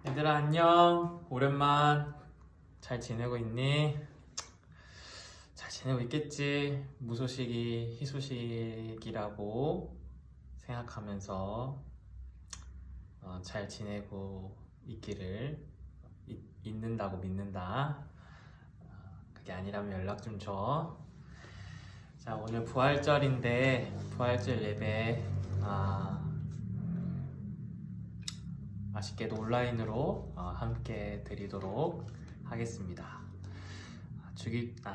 얘들아 안녕. 오랜만. 잘 지내고 있니? 잘 지내고 있겠지. 무소식이 희소식이라고 생각하면서 잘 지내고 있기를 있는다고 믿는다. 그게 아니라면 연락 좀 줘. 자, 오늘 부활절인데 부활절 예배 아쉽게도 온라인으로 함께 드리도록 하겠습니다.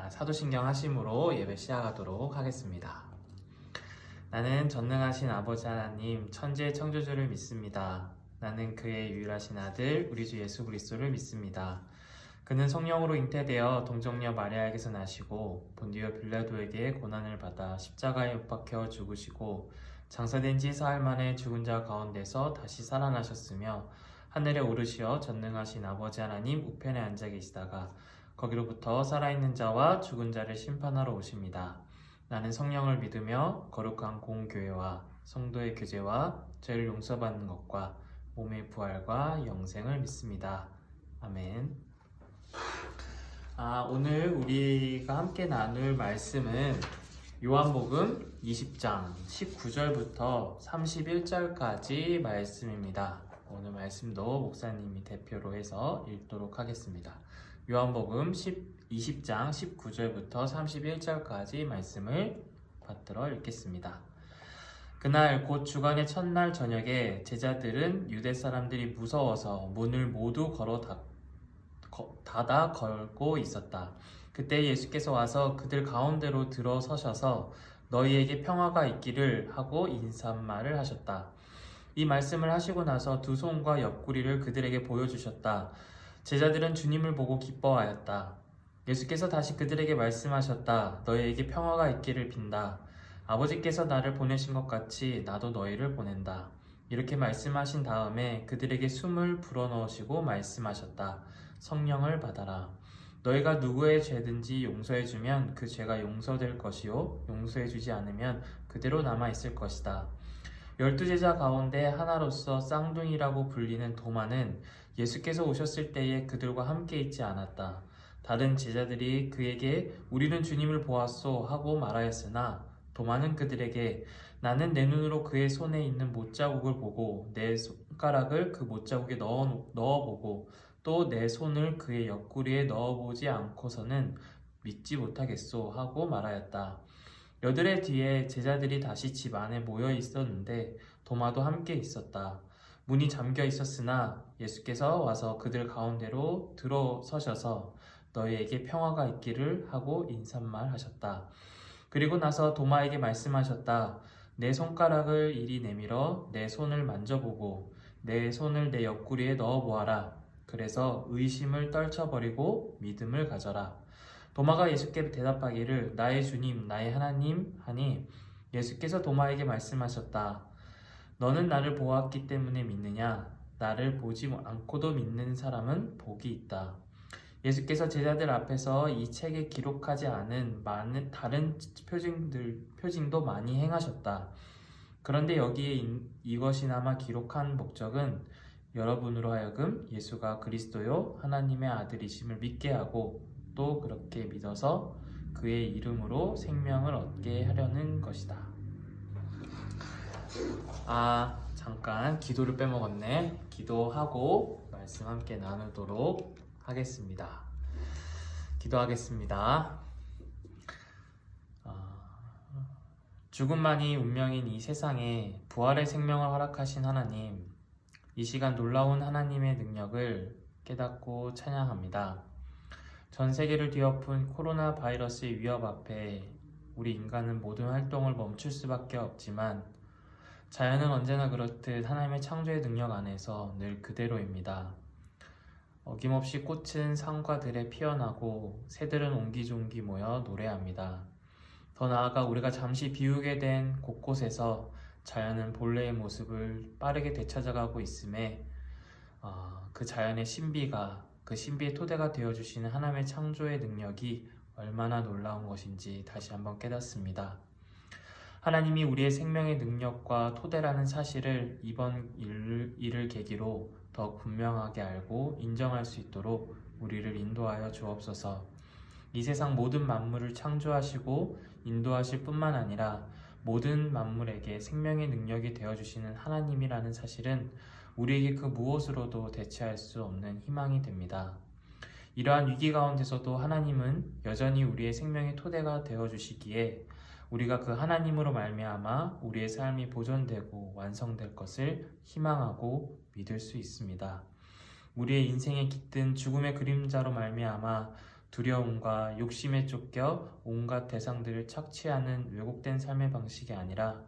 사도신경 하심으로 예배 시작하도록 하겠습니다. 나는 전능하신 아버지 하나님 천지의 창조주를 믿습니다. 나는 그의 유일하신 아들 우리 주 예수 그리스도를 믿습니다. 그는 성령으로 잉태되어 동정녀 마리아에게서 나시고 본디오 빌라도에게 고난을 받아 십자가에 못 박혀 죽으시고 장사된 지 사흘 만에 죽은 자 가운데서 다시 살아나셨으며 하늘에 오르시어 전능하신 아버지 하나님 우편에 앉아 계시다가 거기로부터 살아있는 자와 죽은 자를 심판하러 오십니다. 나는 성령을 믿으며 거룩한 공교회와 성도의 교제와 죄를 용서받는 것과 몸의 부활과 영생을 믿습니다. 아멘. 오늘 우리가 함께 나눌 말씀은 요한복음 20장 19절부터 31절까지 말씀입니다. 오늘 말씀도 목사님이 대표로 해서 읽도록 하겠습니다. 요한복음 20장 19절부터 31절까지 말씀을 받들어 읽겠습니다. 그날 곧 주간의 첫날 저녁에 제자들은 유대 사람들이 무서워서 문을 모두 닫아 걸고 있었다. 그때 예수께서 와서 그들 가운데로 들어서셔서 너희에게 평화가 있기를 하고 인사말을 하셨다. 이 말씀을 하시고 나서 두 손과 옆구리를 그들에게 보여주셨다. 제자들은 주님을 보고 기뻐하였다. 예수께서 다시 그들에게 말씀하셨다. 너희에게 평화가 있기를 빈다. 아버지께서 나를 보내신 것 같이 나도 너희를 보낸다. 이렇게 말씀하신 다음에 그들에게 숨을 불어넣으시고 말씀하셨다. 성령을 받아라. 너희가 누구의 죄든지 용서해주면 그 죄가 용서될 것이요 용서해주지 않으면 그대로 남아있을 것이다. 12제자 가운데 하나로서 쌍둥이라고 불리는 도마는 예수께서 오셨을 때에 그들과 함께 있지 않았다. 다른 제자들이 그에게 우리는 주님을 보았소 하고 말하였으나 도마는 그들에게 나는 내 눈으로 그의 손에 있는 못자국을 보고 내 손가락을 그 못자국에 넣어보고 또 내 손을 그의 옆구리에 넣어보지 않고서는 믿지 못하겠소 하고 말하였다. 여드레 뒤에 제자들이 다시 집 안에 모여 있었는데 도마도 함께 있었다. 문이 잠겨 있었으나 예수께서 와서 그들 가운데로 들어서셔서 너희에게 평화가 있기를 하고 인사말 하셨다. 그리고 나서 도마에게 말씀하셨다. 내 손가락을 이리 내밀어 내 손을 만져보고 내 손을 내 옆구리에 넣어보아라. 그래서 의심을 떨쳐버리고 믿음을 가져라. 도마가 예수께 대답하기를 나의 주님 나의 하나님 하니 예수께서 도마에게 말씀하셨다. 너는 나를 보았기 때문에 믿느냐? 나를 보지 않고도 믿는 사람은 복이 있다. 예수께서 제자들 앞에서 이 책에 기록하지 않은 많은 다른 표징도 많이 행하셨다. 그런데 여기에 이것이나마 기록한 목적은 여러분으로 하여금 예수가 그리스도요 하나님의 아들이심을 믿게 하고 또 그렇게 믿어서 그의 이름으로 생명을 얻게 하려는 것이다. 잠깐 기도를 빼먹었네. 기도하고 말씀 함께 나누도록 하겠습니다. 기도하겠습니다. 죽음만이 운명인 이 세상에 부활의 생명을 허락하신 하나님, 이 시간 놀라운 하나님의 능력을 깨닫고 찬양합니다. 전 세계를 뒤엎은 코로나 바이러스의 위협 앞에 우리 인간은 모든 활동을 멈출 수밖에 없지만 자연은 언제나 그렇듯 하나님의 창조의 능력 안에서 늘 그대로입니다. 어김없이 꽃은 산과 들에 피어나고 새들은 옹기종기 모여 노래합니다. 더 나아가 우리가 잠시 비우게 된 곳곳에서 자연은 본래의 모습을 빠르게 되찾아가고 있음에 그 자연의 신비가 그 신비의 토대가 되어주시는 하나님의 창조의 능력이 얼마나 놀라운 것인지 다시 한번 깨닫습니다. 하나님이 우리의 생명의 능력과 토대라는 사실을 이번 일을 계기로 더 분명하게 알고 인정할 수 있도록 우리를 인도하여 주옵소서. 이 세상 모든 만물을 창조하시고 인도하실 뿐만 아니라 모든 만물에게 생명의 능력이 되어주시는 하나님이라는 사실은 우리에게 그 무엇으로도 대체할 수 없는 희망이 됩니다. 이러한 위기 가운데서도 하나님은 여전히 우리의 생명의 토대가 되어주시기에 우리가 그 하나님으로 말미암아 우리의 삶이 보존되고 완성될 것을 희망하고 믿을 수 있습니다. 우리의 인생에 깃든 죽음의 그림자로 말미암아 두려움과 욕심에 쫓겨 온갖 대상들을 착취하는 왜곡된 삶의 방식이 아니라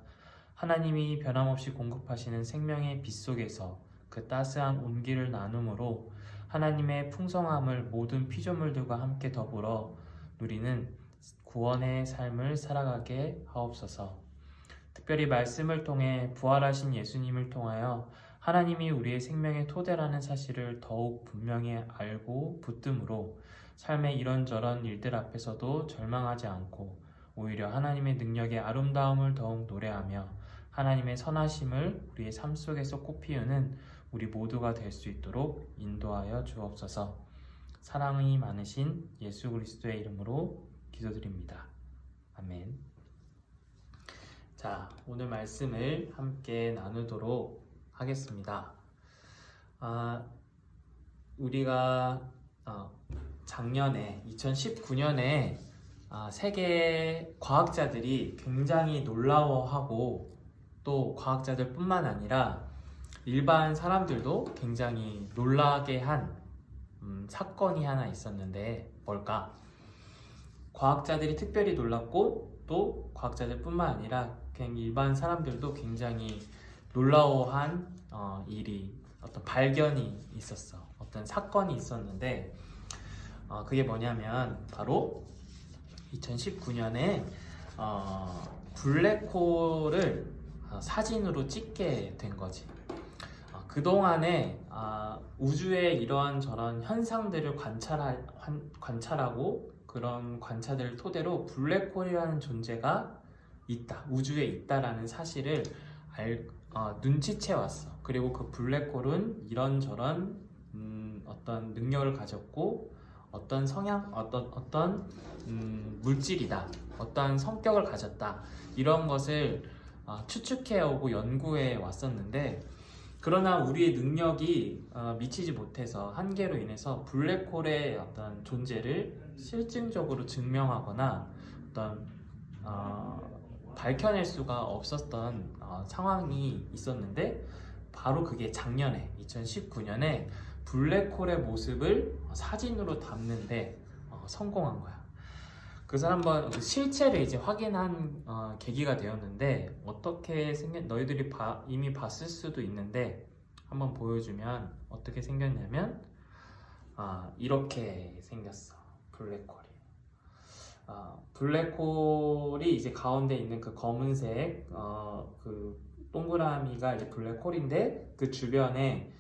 하나님이 변함없이 공급하시는 생명의 빛 속에서 그 따스한 온기를 나눔으로 하나님의 풍성함을 모든 피조물들과 함께 더불어 누리는 구원의 삶을 살아가게 하옵소서. 특별히 말씀을 통해 부활하신 예수님을 통하여 하나님이 우리의 생명의 토대라는 사실을 더욱 분명히 알고 붙듦으로 삶의 이런저런 일들 앞에서도 절망하지 않고 오히려 하나님의 능력의 아름다움을 더욱 노래하며 하나님의 선하심을 우리의 삶 속에서 꽃피우는 우리 모두가 될 수 있도록 인도하여 주옵소서. 사랑이 많으신 예수 그리스도의 이름으로 기도드립니다. 아멘. 자, 오늘 말씀을 함께 나누도록 하겠습니다. 우리가 작년에 2019년에 세계 과학자들이 굉장히 놀라워하고 또 과학자들뿐만 아니라 일반 사람들도 굉장히 놀라게 한 사건이 하나 있었는데 뭘까? 과학자들이 특별히 놀랐고 또 과학자들뿐만 아니라 그냥 일반 사람들도 굉장히 놀라워한 일이 어떤 발견이 있었어. 어떤 사건이 있었는데 그게 뭐냐면 바로 2019년에 블랙홀을 사진으로 찍게 된 거지. 그동안에 우주의 이러한 저런 현상들을 관찰하고 그런 관찰들을 토대로 블랙홀이라는 존재가 있다, 우주에 있다라는 사실을 눈치채 왔어. 그리고 그 블랙홀은 이런저런 어떤 능력을 가졌고 어떤 성향, 어떤 물질이다, 어떤 성격을 가졌다, 이런 것을 추측해오고 연구해 왔었는데, 그러나 우리의 능력이 미치지 못해서 한계로 인해서 블랙홀의 어떤 존재를 실증적으로 증명하거나 어떤 밝혀낼 수가 없었던 상황이 있었는데, 바로 그게 작년에 2019년에 블랙홀의 모습을 사진으로 담는데 성공한 거야. 그래서 한번 실체를 이제 확인한 계기가 되었는데, 어떻게 너희들이 이미 봤을 수도 있는데 한번 보여주면 어떻게 생겼냐면 이렇게 생겼어. 블랙홀이. 블랙홀이 이제 가운데 있는 그 검은색 그 동그라미가 이제 블랙홀인데, 그 주변에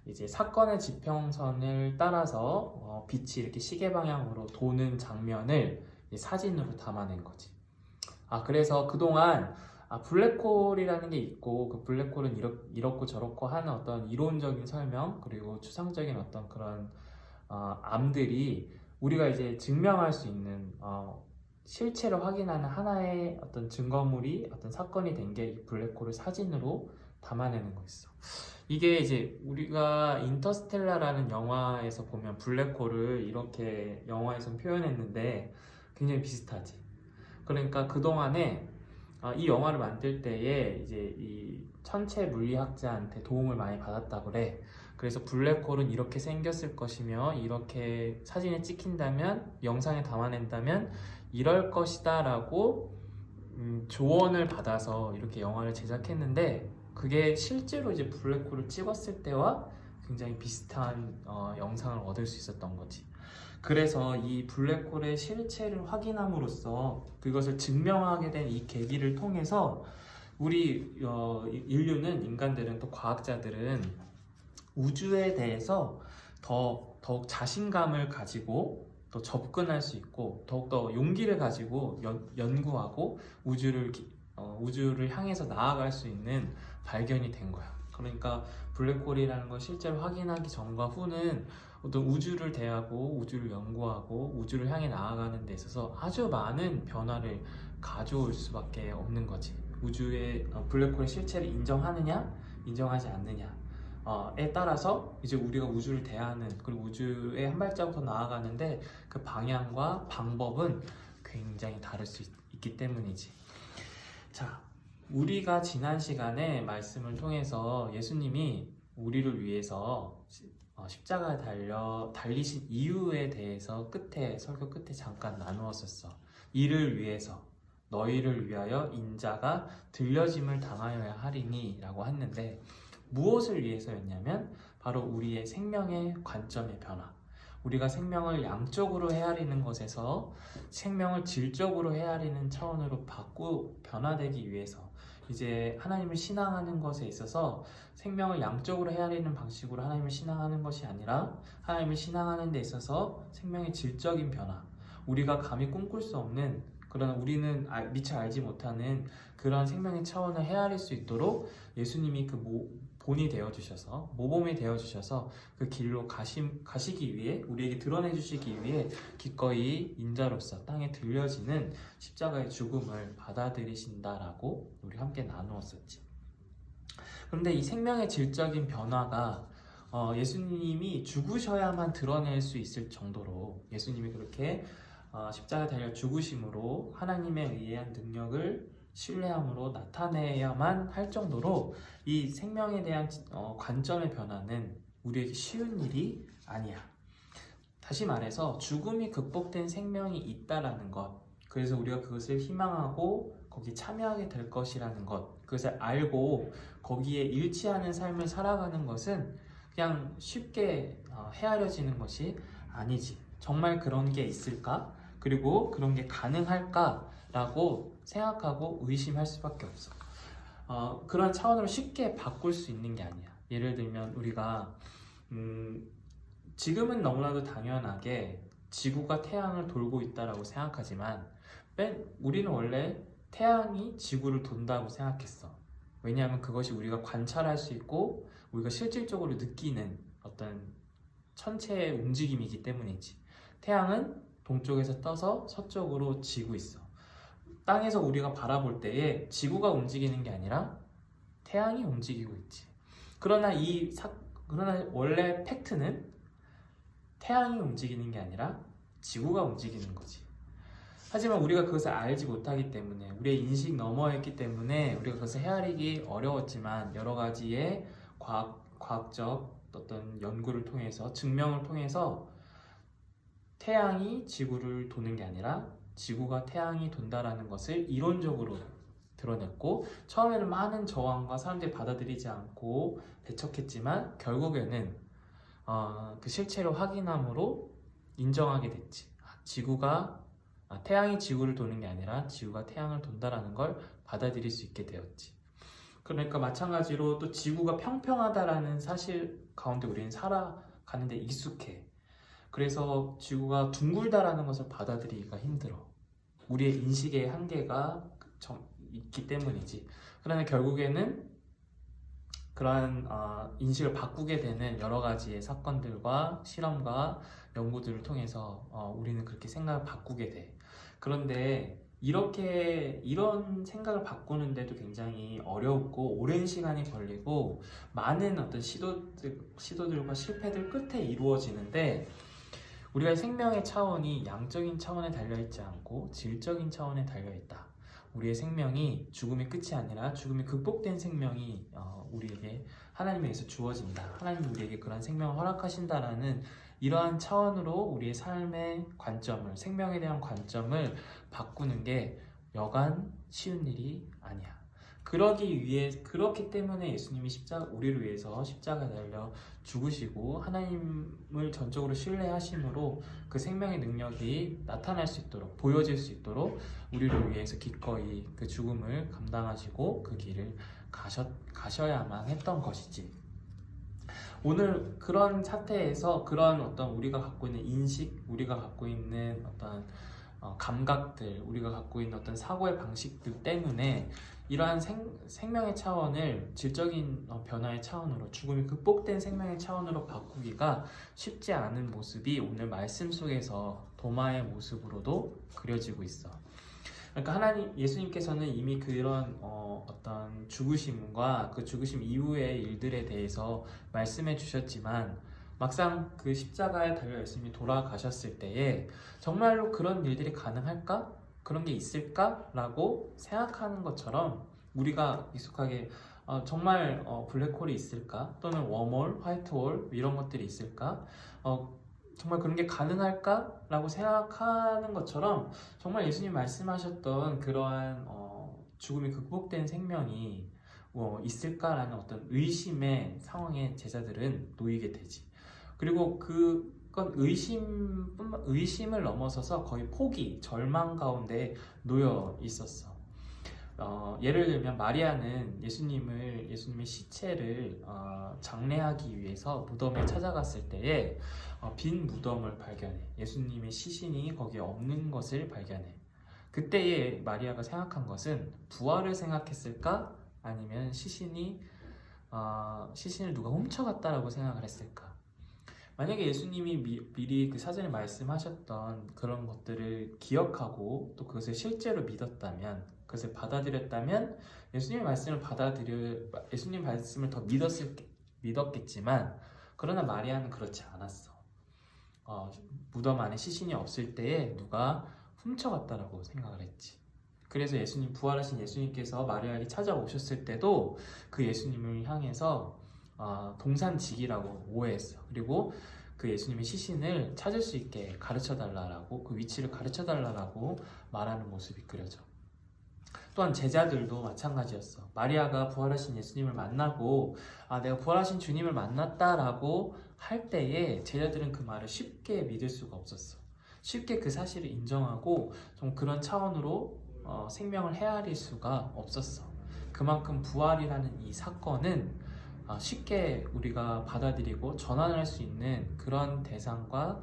이제 사건의 지평선을 따라서 빛이 이렇게 시계 방향으로 도는 장면을 사진으로 담아낸 거지. 그래서 그동안 블랙홀이라는 게 있고, 그 블랙홀은 이렇고 저렇고 하는 어떤 이론적인 설명, 그리고 추상적인 어떤 그런 암들이 우리가 이제 증명할 수 있는 실체를 확인하는 하나의 어떤 증거물이, 어떤 사건이 된 게 이 블랙홀을 사진으로 담아내는 거였어. 이게 이제 우리가 인터스텔라라는 영화에서 보면 블랙홀을 이렇게 영화에서 표현했는데 굉장히 비슷하지. 그러니까 그동안에 이 영화를 만들 때에 이제 이 천체 물리학자한테 도움을 많이 받았다 그래. 그래서 블랙홀은 이렇게 생겼을 것이며, 이렇게 사진에 찍힌다면, 영상에 담아낸다면 이럴 것이다 라고 조언을 받아서 이렇게 영화를 제작했는데, 그게 실제로 이제 블랙홀을 찍었을 때와 굉장히 비슷한 영상을 얻을 수 있었던 거지. 그래서 이 블랙홀의 실체를 확인함으로써 그것을 증명하게 된 이 계기를 통해서 우리 인류는, 인간들은, 또 과학자들은 우주에 대해서 더욱 자신감을 가지고 또 접근할 수 있고, 더욱더 용기를 가지고 연구하고 우주를 우주를 향해서 나아갈 수 있는 발견이 된 거야. 그러니까 블랙홀이라는 걸 실제로 확인하기 전과 후는 어떤 우주를 대하고 우주를 연구하고 우주를 향해 나아가는 데 있어서 아주 많은 변화를 가져올 수밖에 없는 거지. 우주의 블랙홀의 실체를 인정하느냐 인정하지 않느냐에 따라서 이제 우리가 우주를 대하는, 그리고 우주에 한 발자국 더 나아가는데 그 방향과 방법은 굉장히 다를 수 있기 때문이지. 자, 우리가 지난 시간에 말씀을 통해서 예수님이 우리를 위해서 십자가에 달리신 이유에 대해서 설교 끝에 잠깐 나누었었어. 이를 위해서, 너희를 위하여 인자가 들려짐을 당하여야 하리니 라고 했는데, 무엇을 위해서였냐면 바로 우리의 생명의 관점의 변화, 우리가 생명을 양적으로 헤아리는 것에서 생명을 질적으로 헤아리는 차원으로 변화되기 위해서, 이제 하나님을 신앙하는 것에 있어서 생명을 양적으로 헤아리는 방식으로 하나님을 신앙하는 것이 아니라 하나님을 신앙하는 데 있어서 생명의 질적인 변화, 우리가 감히 꿈꿀 수 없는, 그러나 우리는 미처 알지 못하는 그런 생명의 차원을 헤아릴 수 있도록 예수님이 그 본이 되어주셔서, 모범이 되어주셔서 그 길로 가시기 위해, 우리에게 드러내 주시기 위해 기꺼이 인자로서 땅에 들려지는 십자가의 죽음을 받아들이신다라고 우리 함께 나누었었지. 그런데 이 생명의 질적인 변화가 예수님이 죽으셔야만 드러낼 수 있을 정도로, 예수님이 그렇게 십자가에 달려 죽으심으로 하나님에 의한 능력을 신뢰함으로 나타내야만 할 정도로 이 생명에 대한 관점의 변화는 우리에게 쉬운 일이 아니야. 다시 말해서 죽음이 극복된 생명이 있다라는 것, 그래서 우리가 그것을 희망하고 거기 참여하게 될 것이라는 것, 그것을 알고 거기에 일치하는 삶을 살아가는 것은 그냥 쉽게 헤아려지는 것이 아니지. 정말 그런 게 있을까? 그리고 그런 게 가능할까? 라고 생각하고 의심할 수밖에 없어. 그런 차원으로 쉽게 바꿀 수 있는 게 아니야. 예를 들면 우리가 지금은 너무나도 당연하게 지구가 태양을 돌고 있다라고 생각하지만 우리는 원래 태양이 지구를 돈다고 생각했어. 왜냐하면 그것이 우리가 관찰할 수 있고 우리가 실질적으로 느끼는 어떤 천체의 움직임이기 때문이지. 태양은 동쪽에서 떠서 서쪽으로 지고 있어. 땅에서 우리가 바라볼 때에 지구가 움직이는 게 아니라 태양이 움직이고 있지. 그러나 원래 팩트는 태양이 움직이는 게 아니라 지구가 움직이는 거지. 하지만 우리가 그것을 알지 못하기 때문에, 우리의 인식 너머에 있기 때문에 우리가 그것을 헤아리기 어려웠지만, 여러 가지의 과학적 어떤 연구를 통해서, 증명을 통해서 태양이 지구를 도는 게 아니라 지구가 태양이 돈다라는 것을 이론적으로 드러냈고, 처음에는 많은 저항과 사람들이 받아들이지 않고 배척했지만 결국에는 그 실체를 확인함으로 인정하게 됐지. 태양이 지구를 도는 게 아니라 지구가 태양을 돈다라는 걸 받아들일 수 있게 되었지. 그러니까 마찬가지로 또 지구가 평평하다라는 사실 가운데 우리는 살아가는데 익숙해. 그래서 지구가 둥글다라는 것을 받아들이기가 힘들어. 우리의 인식의 한계가 있기 때문이지. 그러나 결국에는 그러한 인식을 바꾸게 되는 여러 가지의 사건들과 실험과 연구들을 통해서 우리는 그렇게 생각을 바꾸게 돼. 그런데 이런 생각을 바꾸는데도 굉장히 어렵고 오랜 시간이 걸리고 많은 어떤 시도들과 실패들 끝에 이루어지는데, 우리가 생명의 차원이 양적인 차원에 달려있지 않고 질적인 차원에 달려있다. 우리의 생명이 죽음의 끝이 아니라 죽음이 극복된 생명이 우리에게 하나님에게서 주어진다. 하나님이 우리에게 그런 생명을 허락하신다라는 이러한 차원으로 우리의 삶의 관점을, 생명에 대한 관점을 바꾸는 게 여간 쉬운 일이 아니야. 그렇기 때문에 예수님이 우리를 위해서 십자가에 달려 죽으시고 하나님을 전적으로 신뢰하심으로 그 생명의 능력이 나타날 수 있도록, 보여질 수 있도록 우리를 위해서 기꺼이 그 죽음을 감당하시고 그 길을 가셔야만 했던 것이지. 오늘 그런 사태에서 그런 어떤 우리가 갖고 있는 인식, 우리가 갖고 있는 어떤 감각들, 우리가 갖고 있는 어떤 사고의 방식들 때문에 이러한 생명의 차원을 질적인 변화의 차원으로, 죽음이 극복된 생명의 차원으로 바꾸기가 쉽지 않은 모습이 오늘 말씀 속에서 도마의 모습으로도 그려지고 있어. 그러니까 예수님께서는 이미 그런 어떤 죽으심과 그 죽으심 이후의 일들에 대해서 말씀해 주셨지만, 막상 그 십자가에 달려 예수님이 돌아가셨을 때에 정말로 그런 일들이 가능할까? 그런 게 있을까? 라고 생각하는 것처럼 우리가 익숙하게 정말 블랙홀이 있을까? 또는 웜홀, 화이트홀 이런 것들이 있을까? 정말 그런 게 가능할까? 라고 생각하는 것처럼 정말 예수님 말씀하셨던 그러한 죽음이 극복된 생명이 있을까라는 어떤 의심의 상황에 제자들은 놓이게 되지. 그리고 그건 의심을 넘어서서 거의 포기, 절망 가운데 놓여 있었어. 예를 들면 마리아는 예수님의 시체를 장례하기 위해서 무덤에 찾아갔을 때에 빈 무덤을 발견해. 예수님의 시신이 거기에 없는 것을 발견해. 그때에 마리아가 생각한 것은 부활을 생각했을까? 아니면 시신을 누가 훔쳐갔다라고 생각을 했을까? 만약에 예수님이 미리 그 사전에 말씀하셨던 그런 것들을 기억하고 또 그것을 실제로 믿었다면, 그것을 받아들였다면 예수님 말씀을 더 믿었겠지만, 그러나 마리아는 그렇지 않았어. 무덤 안에 시신이 없을 때에 누가 훔쳐갔다라고 생각을 했지. 그래서 부활하신 예수님께서 마리아에게 찾아오셨을 때도 그 예수님을 향해서 동산직이라고 오해했어. 그리고 그 예수님의 시신을 찾을 수 있게 가르쳐달라고, 그 위치를 가르쳐달라고 말하는 모습이 그려져. 또한 제자들도 마찬가지였어. 마리아가 부활하신 예수님을 만나고 내가 부활하신 주님을 만났다라고 할 때에 제자들은 그 말을 쉽게 믿을 수가 없었어. 쉽게 그 사실을 인정하고 좀 그런 차원으로 생명을 헤아릴 수가 없었어. 그만큼 부활이라는 이 사건은 쉽게 우리가 받아들이고 전환할 수 있는 그런 대상과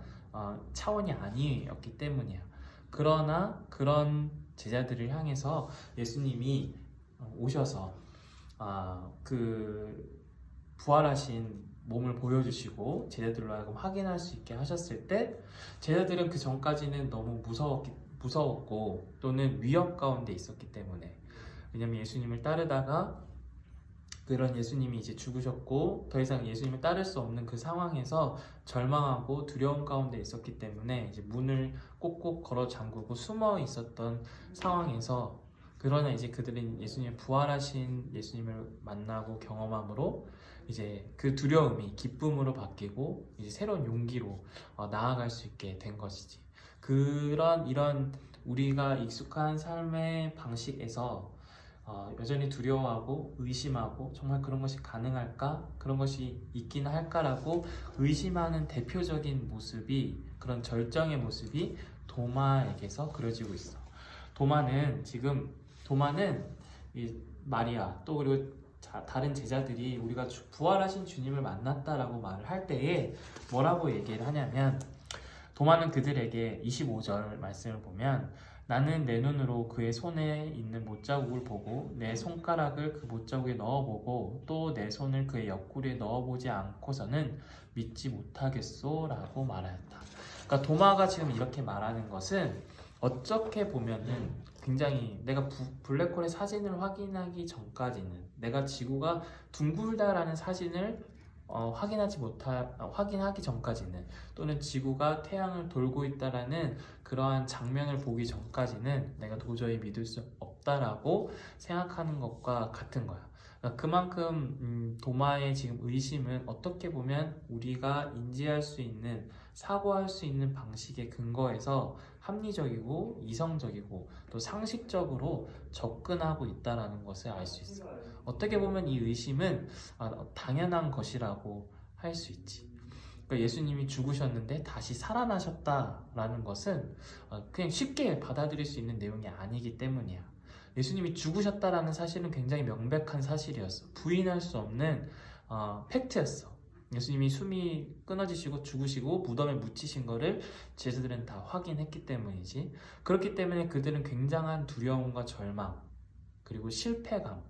차원이 아니었기 때문이야. 그러나 그런 제자들을 향해서 예수님이 오셔서 그 부활하신 몸을 보여주시고 제자들로 하여금 확인할 수 있게 하셨을 때, 제자들은 그 전까지는 너무 무서웠고 또는 위협 가운데 있었기 때문에, 왜냐면 예수님을 따르다가 그런 예수님이 이제 죽으셨고 더 이상 예수님을 따를 수 없는 그 상황에서 절망하고 두려움 가운데 있었기 때문에 이제 문을 꼭꼭 걸어 잠그고 숨어 있었던 상황에서, 그러나 이제 그들은 부활하신 예수님을 만나고 경험함으로 이제 그 두려움이 기쁨으로 바뀌고 이제 새로운 용기로 나아갈 수 있게 된 것이지. 이런 우리가 익숙한 삶의 방식에서 여전히 두려워하고 의심하고 정말 그런 것이 가능할까? 그런 것이 있긴 할까라고 의심하는 대표적인 모습이, 그런 절정의 모습이 도마에게서 그려지고 있어. 도마는 이 마리아 또 그리고 다른 제자들이 우리가 부활하신 주님을 만났다라고 말을 할 때에 뭐라고 얘기를 하냐면, 도마는 그들에게 25절 말씀을 보면, 나는 내 눈으로 그의 손에 있는 못자국을 보고 내 손가락을 그 못자국에 넣어보고 또 내 손을 그의 옆구리에 넣어보지 않고서는 믿지 못하겠소 라고 말하였다. 그러니까 도마가 지금 이렇게 말하는 것은 어떻게 보면은 굉장히 내가 블랙홀의 사진을 확인하기 전까지는, 내가 지구가 둥글다라는 사진을 확인하기 전까지는, 또는 지구가 태양을 돌고 있다라는 그러한 장면을 보기 전까지는 내가 도저히 믿을 수 없다라고 생각하는 것과 같은 거야. 그러니까 그만큼 도마의 지금 의심은 어떻게 보면 우리가 인지할 수 있는, 사고할 수 있는 방식의 근거에서 합리적이고 이성적이고 또 상식적으로 접근하고 있다는 것을 알 수 있어. 어떻게 보면 이 의심은 당연한 것이라고 할 수 있지. 그러니까 예수님이 죽으셨는데 다시 살아나셨다라는 것은 그냥 쉽게 받아들일 수 있는 내용이 아니기 때문이야. 예수님이 죽으셨다라는 사실은 굉장히 명백한 사실이었어. 부인할 수 없는 팩트였어. 예수님이 숨이 끊어지시고 죽으시고 무덤에 묻히신 거를 제자들은 다 확인했기 때문이지. 그렇기 때문에 그들은 굉장한 두려움과 절망 그리고 실패감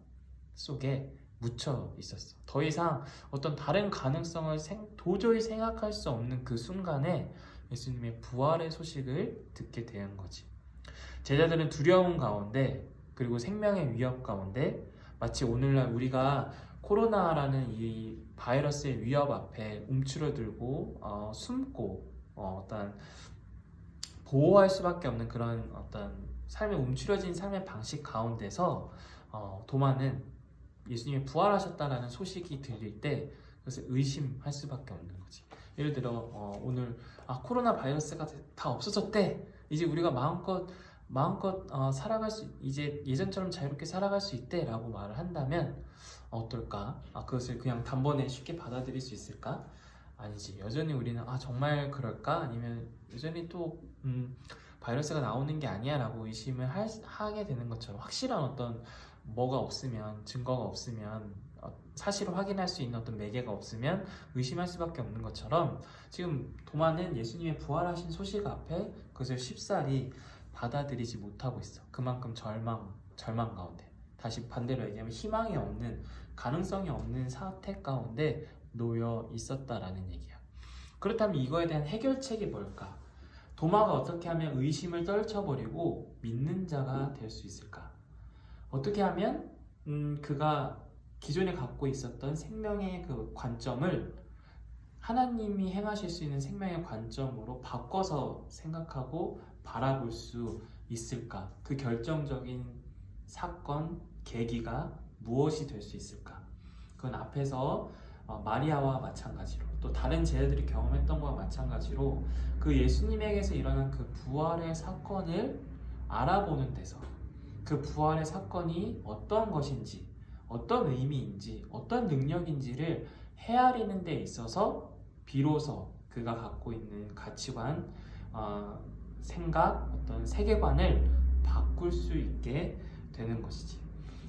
속에 묻혀 있었어. 더 이상 어떤 다른 가능성을 도저히 생각할 수 없는 그 순간에 예수님의 부활의 소식을 듣게 된 거지. 제자들은 두려움 가운데 그리고 생명의 위협 가운데 마치 오늘날 우리가 코로나라는 이 바이러스의 위협 앞에 움츠러들고 숨고 어떤 보호할 수밖에 없는 그런 어떤 삶에 움츠러진 삶의 방식 가운데서 도마는 예수님이 부활하셨다라는 소식이 들릴 때 그것을 의심할 수밖에 없는 거지. 예를 들어 오늘 코로나 바이러스가 다 없어졌대. 이제 우리가 마음껏 살아갈 수 이제 예전처럼 자유롭게 살아갈 수 있대라고 말을 한다면 어떨까? 그것을 그냥 단번에 쉽게 받아들일 수 있을까? 아니지. 여전히 우리는 정말 그럴까? 아니면 여전히 또 바이러스가 나오는 게 아니야 라고 의심을 하게 되는 것처럼 확실한 어떤 뭐가 없으면 증거가 없으면 사실을 확인할 수 있는 어떤 매개가 없으면 의심할 수밖에 없는 것처럼 지금 도마는 예수님의 부활하신 소식 앞에 그것을 쉽사리 받아들이지 못하고 있어. 그만큼 절망 가운데 다시 반대로 얘기하면 희망이 없는 가능성이 없는 사태 가운데 놓여 있었다라는 얘기야. 그렇다면 이거에 대한 해결책이 뭘까? 도마가 어떻게 하면 의심을 떨쳐버리고 믿는 자가 될 수 있을까? 어떻게 하면 그가 기존에 갖고 있었던 생명의 그 관점을 하나님이 행하실 수 있는 생명의 관점으로 바꿔서 생각하고 바라볼 수 있을까? 그 결정적인 사건, 계기가 무엇이 될 수 있을까? 그건 앞에서 마리아와 마찬가지로 또 다른 제자들이 경험했던 것과 마찬가지로 그 예수님에게서 일어난 그 부활의 사건을 알아보는 데서 그 부활의 사건이 어떤 것인지 어떤 의미인지 어떤 능력인지를 헤아리는 데 있어서 비로소 그가 갖고 있는 가치관, 생각, 어떤 세계관을 바꿀 수 있게 되는 것이지.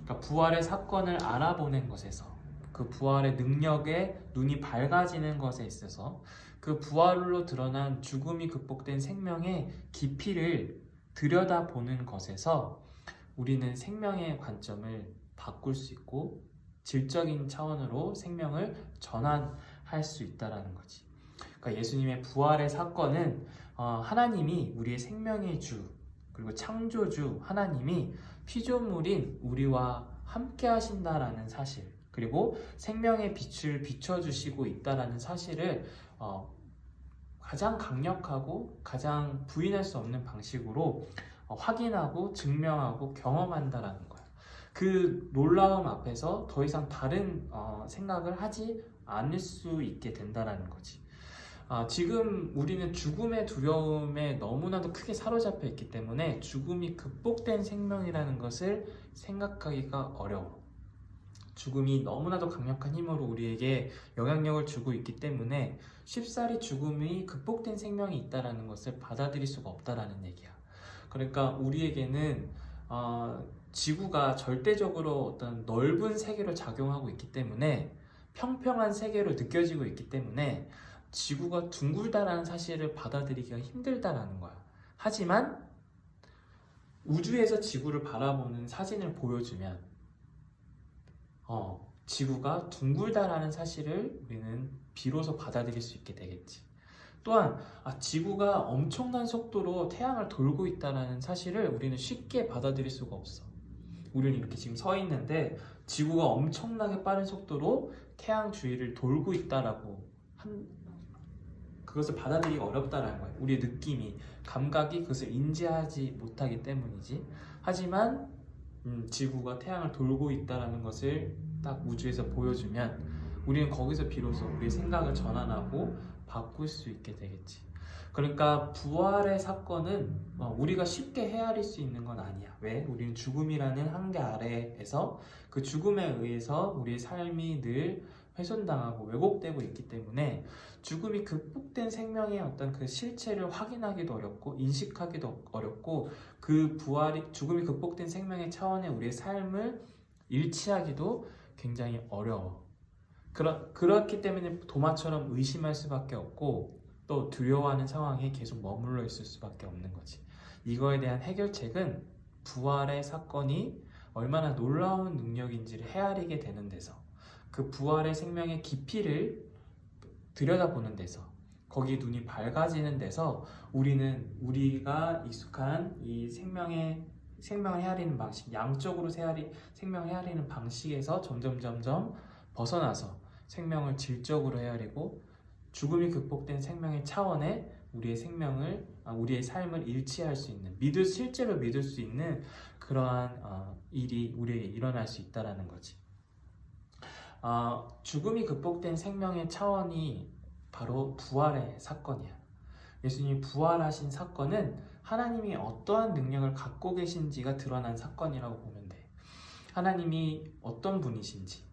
그러니까 부활의 사건을 알아보는 것에서 그 부활의 능력에 눈이 밝아지는 것에 있어서 그 부활로 드러난 죽음이 극복된 생명의 깊이를 들여다보는 것에서 우리는 생명의 관점을 바꿀 수 있고 질적인 차원으로 생명을 전환할 수 있다는 거지. 그러니까 예수님의 부활의 사건은 하나님이 우리의 생명의 주 그리고 창조주 하나님이 피조물인 우리와 함께 하신다라는 사실 그리고 생명의 빛을 비춰주시고 있다라는 사실을 가장 강력하고 가장 부인할 수 없는 방식으로 확인하고 증명하고 경험한다라는 거야. 그 놀라움 앞에서 더 이상 다른 생각을 하지 않을 수 있게 된다라는 거지. 지금 우리는 죽음의 두려움에 너무나도 크게 사로잡혀 있기 때문에 죽음이 극복된 생명이라는 것을 생각하기가 어려워. 죽음이 너무나도 강력한 힘으로 우리에게 영향력을 주고 있기 때문에 쉽사리 죽음이 극복된 생명이 있다는 것을 받아들일 수가 없다라는 얘기야. 그러니까 우리에게는 지구가 절대적으로 어떤 넓은 세계로 작용하고 있기 때문에 평평한 세계로 느껴지고 있기 때문에 지구가 둥글다라는 사실을 받아들이기가 힘들다라는 거야. 하지만 우주에서 지구를 바라보는 사진을 보여주면 지구가 둥글다라는 사실을 우리는 비로소 받아들일 수 있게 되겠지. 또한 지구가 엄청난 속도로 태양을 돌고 있다는 사실을 우리는 쉽게 받아들일 수가 없어. 우리는 이렇게 지금 서 있는데 지구가 엄청나게 빠른 속도로 태양 주위를 돌고 있다라고 그것을 받아들이기 어렵다라는 거야. 우리의 느낌이, 감각이 그것을 인지하지 못하기 때문이지. 하지만 지구가 태양을 돌고 있다라는 것을 딱 우주에서 보여주면 우리는 거기서 비로소 우리의 생각을 전환하고 바꿀 수 있게 되겠지. 그러니까 부활의 사건은 우리가 쉽게 헤아릴 수 있는 건 아니야. 왜? 우리는 죽음이라는 한계 아래에서 그 죽음에 의해서 우리의 삶이 늘 훼손당하고 왜곡되고 있기 때문에 죽음이 극복된 생명의 어떤 그 실체를 확인하기도 어렵고 인식하기도 어렵고 그 죽음이 극복된 생명의 차원의 우리의 삶을 일치하기도 굉장히 어려워. 그렇기 때문에 도마처럼 의심할 수밖에 없고 또 두려워하는 상황에 계속 머물러 있을 수밖에 없는 거지. 이거에 대한 해결책은 부활의 사건이 얼마나 놀라운 능력인지를 헤아리게 되는 데서, 그 부활의 생명의 깊이를 들여다보는 데서, 거기 눈이 밝아지는 데서 우리가 익숙한 이 생명을 헤아리는 방식, 양쪽으로 생명을 헤아리는 방식에서 점점 벗어나서 생명을 질적으로 헤아리고 죽음이 극복된 생명의 차원에 우리의 삶을 일치할 수 있는, 실제로 믿을 수 있는 그러한 일이 우리에게 일어날 수 있다라는 거지. 죽음이 극복된 생명의 차원이 바로 부활의 사건이야. 예수님이 부활하신 사건은 하나님이 어떠한 능력을 갖고 계신지가 드러난 사건이라고 보면 돼. 하나님이 어떤 분이신지.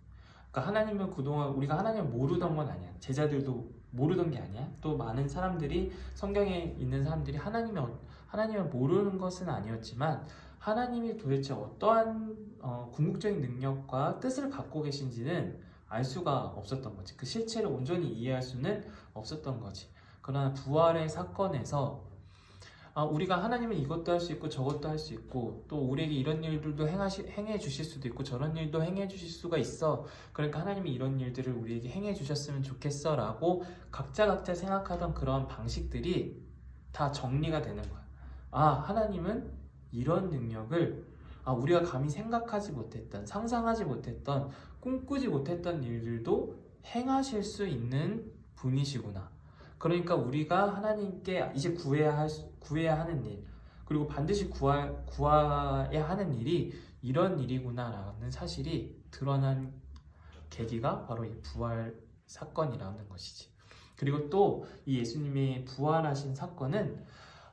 그러니까 하나님을 그동안 우리가 하나님을 모르던 건 아니야. 제자들도 모르던 게 아니야. 또 많은 사람들이, 성경에 있는 사람들이 하나님을 모르는 것은 아니었지만 하나님이 도대체 어떠한 궁극적인 능력과 뜻을 갖고 계신지는 알 수가 없었던 거지. 그 실체를 온전히 이해할 수는 없었던 거지. 그러나 부활의 사건에서 우리가 하나님은 이것도 할 수 있고 저것도 할 수 있고 또 우리에게 이런 일들도 행해 주실 수도 있고 저런 일도 행해 주실 수가 있어. 그러니까 하나님이 이런 일들을 우리에게 행해 주셨으면 좋겠어 라고 각자 생각하던 그런 방식들이 다 정리가 되는 거야. 하나님은 이런 능력을 우리가 감히 생각하지 못했던, 상상하지 못했던, 꿈꾸지 못했던 일들도 행하실 수 있는 분이시구나. 그러니까 우리가 하나님께 이제 구해야 하는 일, 그리고 반드시 구해야 하는 일이 이런 일이구나라는 사실이 드러난 계기가 바로 이 부활 사건이라는 것이지. 그리고 또 이 예수님이 부활하신 사건은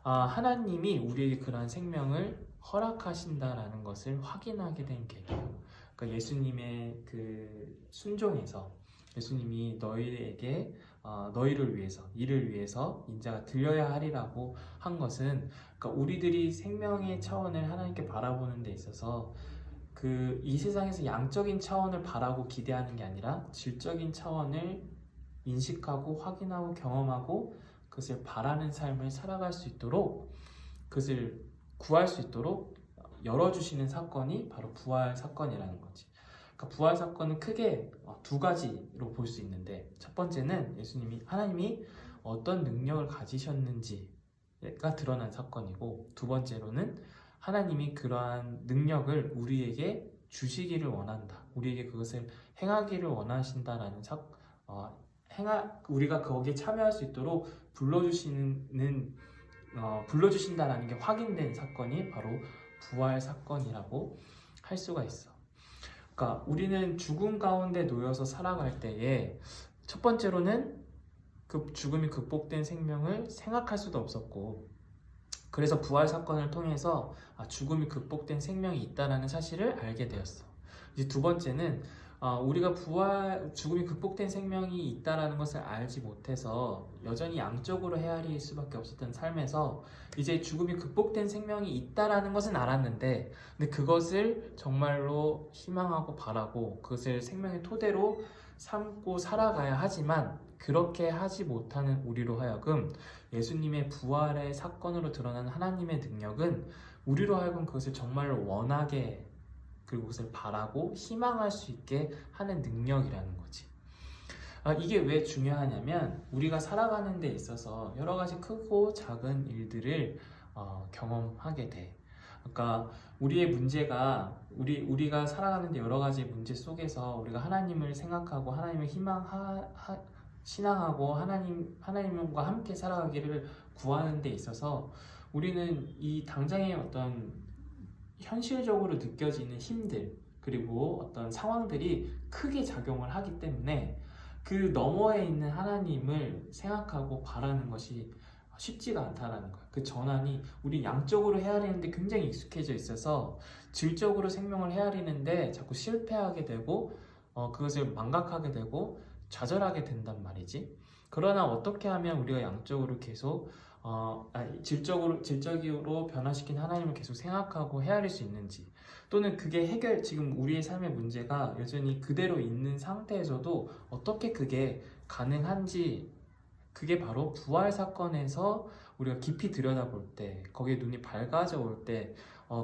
하나님이 우리에게 그러한 생명을 허락하신다라는 것을 확인하게 된 계기예요. 그러니까 예수님의 그 순종에서 예수님이 너희에게 너희를 위해서, 이를 위해서 인자가 들려야 하리라고 한 것은, 그러니까 우리들이 생명의 차원을 하나님께 바라보는 데 있어서 이 세상에서 양적인 차원을 바라고 기대하는 게 아니라 질적인 차원을 인식하고 확인하고 경험하고 그것을 바라는 삶을 살아갈 수 있도록, 그것을 구할 수 있도록 열어주시는 사건이 바로 부활 사건이라는 거지. 그러니까 부활 사건은 크게 두 가지로 볼 수 있는데, 첫 번째는 하나님이 어떤 능력을 가지셨는지가 드러난 사건이고, 두 번째로는 하나님이 그러한 능력을 우리에게 주시기를 원한다, 우리에게 그것을 행하기를 원하신다라는 우리가 거기에 참여할 수 있도록 불러주신다라는 게 확인된 사건이 바로 부활 사건이라고 할 수가 있어. 그러니까 우리는 죽음 가운데 놓여서 살아갈 때에 첫 번째로는 그 죽음이 극복된 생명을 생각할 수도 없었고, 그래서 부활 사건을 통해서 죽음이 극복된 생명이 있다는 사실을 알게 되었어. 이제 두 번째는 우리가 죽음이 극복된 생명이 있다는 것을 알지 못해서 여전히 양적으로 헤아릴 수밖에 없었던 삶에서 이제 죽음이 극복된 생명이 있다는 것은 알았는데, 근데 그것을 정말로 희망하고 바라고 그것을 생명의 토대로 삼고 살아가야 하지만 그렇게 하지 못하는 우리로 하여금 예수님의 부활의 사건으로 드러난 하나님의 능력은 우리로 하여금 그것을 정말로 원하게, 그리고 그것을 바라고 희망할 수 있게 하는 능력이라는 거지. 이게 왜 중요하냐면 우리가 살아가는 데 있어서 여러 가지 크고 작은 일들을 경험하게 돼. 그러니까 우리의 문제가 우리가 살아가는 데 여러 가지 문제 속에서 우리가 하나님을 생각하고 하나님을 신앙하고 하나님과 함께 살아가기를 구하는 데 있어서 우리는 이 당장의 어떤 현실적으로 느껴지는 힘들, 그리고 어떤 상황들이 크게 작용을 하기 때문에 그 너머에 있는 하나님을 생각하고 바라는 것이 쉽지가 않다라는 거야. 그 전환이 우리 양적으로 헤아리는데 굉장히 익숙해져 있어서 질적으로 생명을 헤아리는데 자꾸 실패하게 되고 그것을 망각하게 되고 좌절하게 된단 말이지. 그러나 어떻게 하면 우리가 양적으로 계속 질적으로 변화시킨 하나님을 계속 생각하고 헤아릴 수 있는지, 또는 그게 지금 우리의 삶의 문제가 여전히 그대로 있는 상태에서도 어떻게 그게 가능한지, 그게 바로 부활 사건에서 우리가 깊이 들여다볼 때, 거기에 눈이 밝아져 올 때,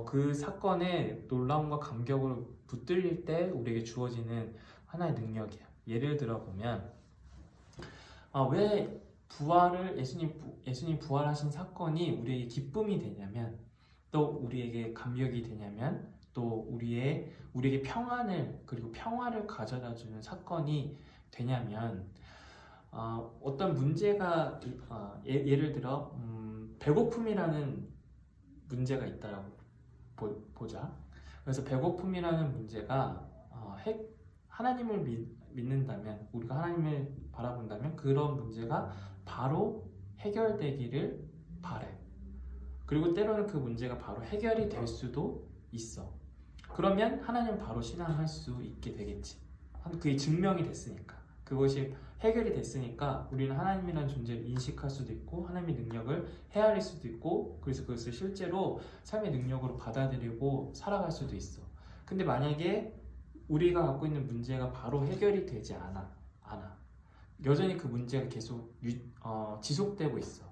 그 사건의 놀라움과 감격으로 붙들릴 때 우리에게 주어지는 하나의 능력이야. 예를 들어 보면, 왜 예수님 부활하신 사건이 우리에게 기쁨이 되냐면, 또 우리에게 감격이 되냐면, 또 우리에게 평안을, 그리고 평화를 가져다 주는 사건이 되냐면, 어떤 문제가, 예를 들어 배고픔이라는 문제가 있다라고 보자. 그래서 배고픔이라는 문제가 하나님을 믿는다면, 우리가 하나님을 바라본다면 그런 문제가 바로 해결되기를 바래. 그리고 때로는 그 문제가 바로 해결이 될 수도 있어. 그러면 하나님은 바로 신앙할 수 있게 되겠지. 그게 증명이 됐으니까. 그것이 해결이 됐으니까 우리는 하나님이라는 존재를 인식할 수도 있고, 하나님의 능력을 헤아릴 수도 있고, 그래서 그것을 실제로 삶의 능력으로 받아들이고 살아갈 수도 있어. 근데 만약에 우리가 갖고 있는 문제가 바로 해결이 되지 않아. 여전히 그 문제가 계속 지속되고 있어.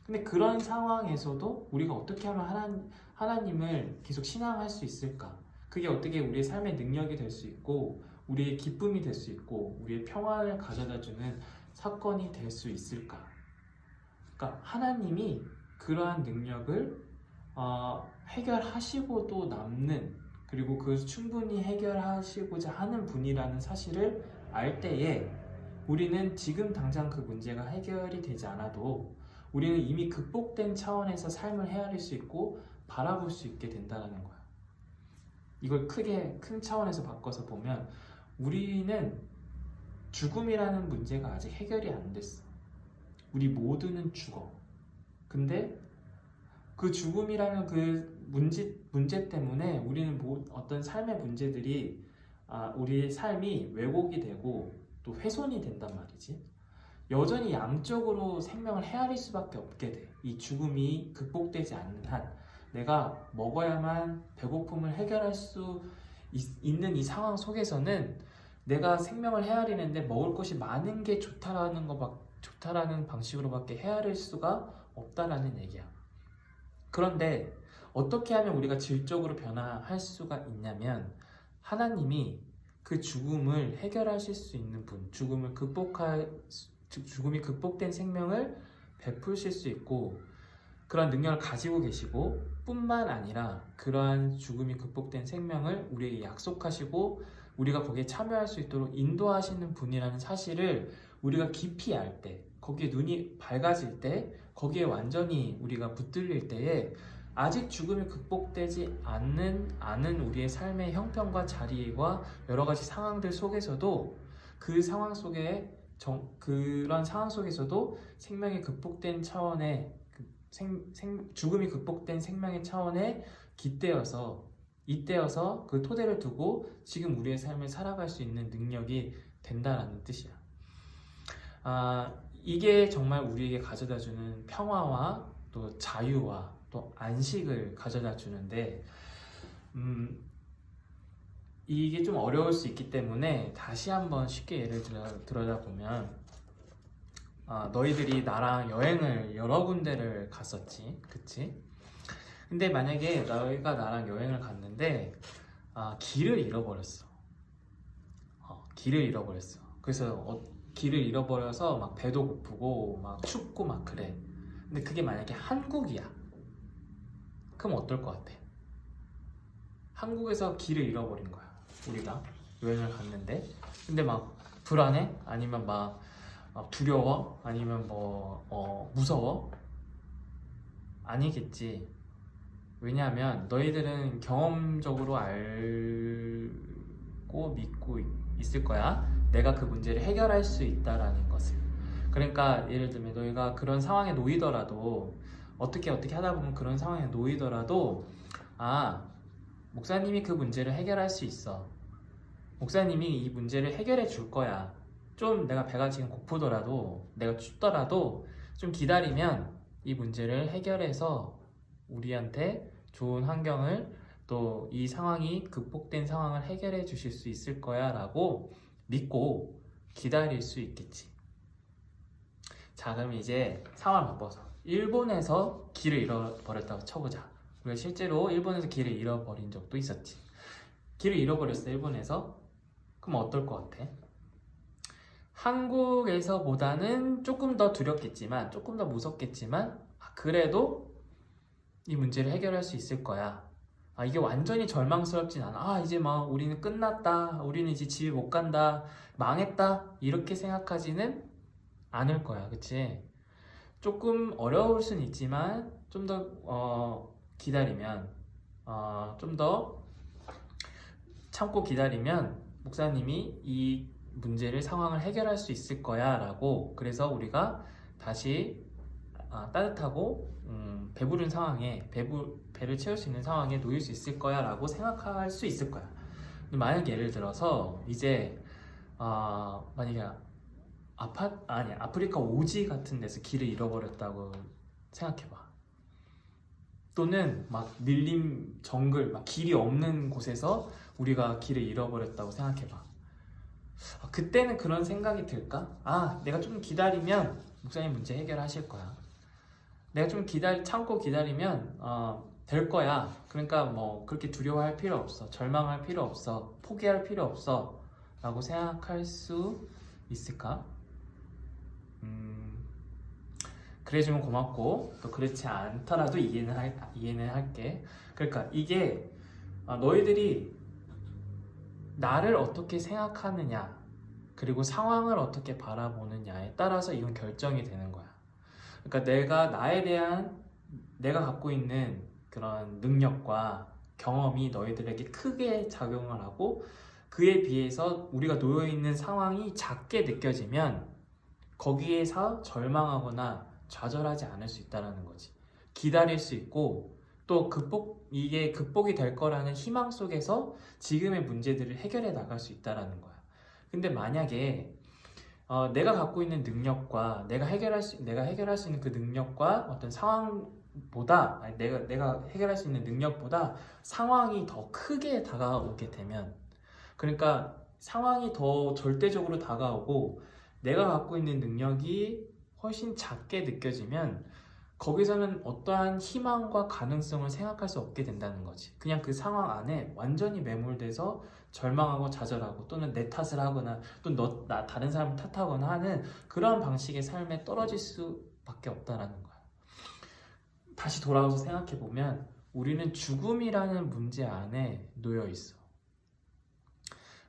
근데 그런 상황에서도 우리가 어떻게 하면 하나님을 계속 신앙할 수 있을까? 그게 어떻게 우리의 삶의 능력이 될 수 있고, 우리의 기쁨이 될 수 있고, 우리의 평안을 가져다주는 사건이 될 수 있을까? 그러니까 하나님이 그러한 능력을 해결하시고도 남는, 그리고 그것을 충분히 해결하시고자 하는 분이라는 사실을 알 때에 우리는 지금 당장 그 문제가 해결이 되지 않아도 우리는 이미 극복된 차원에서 삶을 헤아릴 수 있고 바라볼 수 있게 된다는 거야. 이걸 큰 차원에서 바꿔서 보면 우리는 죽음이라는 문제가 아직 해결이 안 됐어. 우리 모두는 죽어. 근데 그 죽음이라는 그 문제 때문에 우리는 어떤 삶의 문제들이 우리의 삶이 왜곡이 되고 또 훼손이 된단 말이지. 여전히 양적으로 생명을 헤아릴 수밖에 없게 돼. 이 죽음이 극복되지 않는 한 내가 먹어야만 배고픔을 해결할 수 있는 이 상황 속에서는 내가 생명을 헤아리는데 먹을 것이 많은 게 좋다라는 방식으로밖에 헤아릴 수가 없다라는 얘기야. 그런데 어떻게 하면 우리가 질적으로 변화할 수가 있냐면, 하나님이 그 죽음을 해결하실 수 있는 분, 죽음이 극복된 생명을 베푸실 수 있고 그러한 능력을 가지고 계시고, 뿐만 아니라 그러한 죽음이 극복된 생명을 우리에게 약속하시고 우리가 거기에 참여할 수 있도록 인도하시는 분이라는 사실을 우리가 깊이 알 때, 거기에 눈이 밝아질 때, 거기에 완전히 우리가 붙들릴 때에 아직 죽음이 극복되지 않은 우리의 삶의 형편과 자리와 여러 가지 상황들 속에서도 그 상황 속에 그런 상황 속에서도 생명이 극복된 차원의 죽음이 극복된 생명의 차원에 잇대어서 그 토대를 두고 지금 우리의 삶을 살아갈 수 있는 능력이 된다라는 뜻이야. 이게 정말 우리에게 가져다주는 평화와 또 자유와 또 안식을 가져다주는데, 이게 좀 어려울 수 있기 때문에 다시 한번 쉽게 예를 들어보면, 너희들이 나랑 여행을 여러 군데를 갔었지, 그치? 근데 만약에 너희가 나랑 여행을 갔는데 길을 잃어버렸어. 그래서 길을 잃어버려서 막 배도 고프고 막 춥고 막 그래. 근데 그게 만약에 한국이야. 그럼 어떨 것 같아? 한국에서 길을 잃어버린 거야. 우리가 여행을 갔는데, 근데 막 불안해? 아니면 막 두려워? 아니면 무서워? 아니겠지. 왜냐하면 너희들은 경험적으로 알고 믿고 있을 거야. 내가 그 문제를 해결할 수 있다라는 것을. 그러니까 예를 들면 너희가 그런 상황에 놓이더라도, 어떻게 하다 보면 그런 상황에 놓이더라도, 목사님이 그 문제를 해결할 수 있어. 목사님이 이 문제를 해결해 줄 거야. 좀 내가 배가 지금 고프더라도, 내가 춥더라도 좀 기다리면 이 문제를 해결해서 우리한테 좋은 환경을 또 이 상황이 극복된 상황을 해결해 주실 수 있을 거야 라고 믿고 기다릴 수 있겠지. 자, 그럼 이제 상황을 바꿔서 일본에서 길을 잃어버렸다고 쳐보자. 우리가 실제로 일본에서 길을 잃어버린 적도 있었지. 길을 잃어버렸어, 일본에서. 그럼 어떨 것 같아? 한국에서보다는 조금 더 두렵겠지만, 조금 더 무섭겠지만, 그래도 이 문제를 해결할 수 있을 거야. 이게 완전히 절망스럽진 않아. 이제 막 우리는 끝났다. 우리는 이제 집에 못 간다. 망했다. 이렇게 생각하지는 않을 거야. 그치? 조금 어려울 순 있지만 좀 더 기다리면 좀 더 참고 기다리면 목사님이 이 문제를 상황을 해결할 수 있을 거야 라고, 그래서 우리가 다시 따뜻하고 배부른 상황에 배를 채울 수 있는 상황에 놓일 수 있을 거야 라고 생각할 수 있을 거야. 근데 만약 예를 들어서 이제 만약에 아프리카 오지 같은 데서 길을 잃어버렸다고 생각해봐. 또는 막 밀림 정글, 막 길이 없는 곳에서 우리가 길을 잃어버렸다고 생각해봐. 그때는 그런 생각이 들까? 내가 좀 기다리면 목사님 문제 해결하실 거야. 내가 좀 참고 기다리면 될 거야. 그러니까 뭐 그렇게 두려워할 필요 없어. 절망할 필요 없어. 포기할 필요 없어. 라고 생각할 수 있을까? 그래주면 고맙고, 또 그렇지 않더라도 이해는 할게. 그러니까 이게 너희들이 나를 어떻게 생각하느냐, 그리고 상황을 어떻게 바라보느냐에 따라서 이건 결정이 되는 거야. 그러니까 내가 갖고 있는 그런 능력과 경험이 너희들에게 크게 작용을 하고, 그에 비해서 우리가 놓여있는 상황이 작게 느껴지면 거기에서 절망하거나 좌절하지 않을 수 있다는 거지. 기다릴 수 있고, 또 이게 극복이 될 거라는 희망 속에서 지금의 문제들을 해결해 나갈 수 있다는 거야. 근데 만약에 내가 갖고 있는 능력과 내가 해결할 수 있는 그 능력과 어떤 상황보다, 내가 해결할 수 있는 능력보다 상황이 더 크게 다가오게 되면, 그러니까 상황이 더 절대적으로 다가오고 내가 갖고 있는 능력이 훨씬 작게 느껴지면 거기서는 어떠한 희망과 가능성을 생각할 수 없게 된다는 거지. 그냥 그 상황 안에 완전히 매몰돼서 절망하고 좌절하고, 또는 내 탓을 하거나 또 다른 사람을 탓하거나 하는 그런 방식의 삶에 떨어질 수밖에 없다라는 거야. 다시 돌아와서 생각해보면 우리는 죽음이라는 문제 안에 놓여 있어.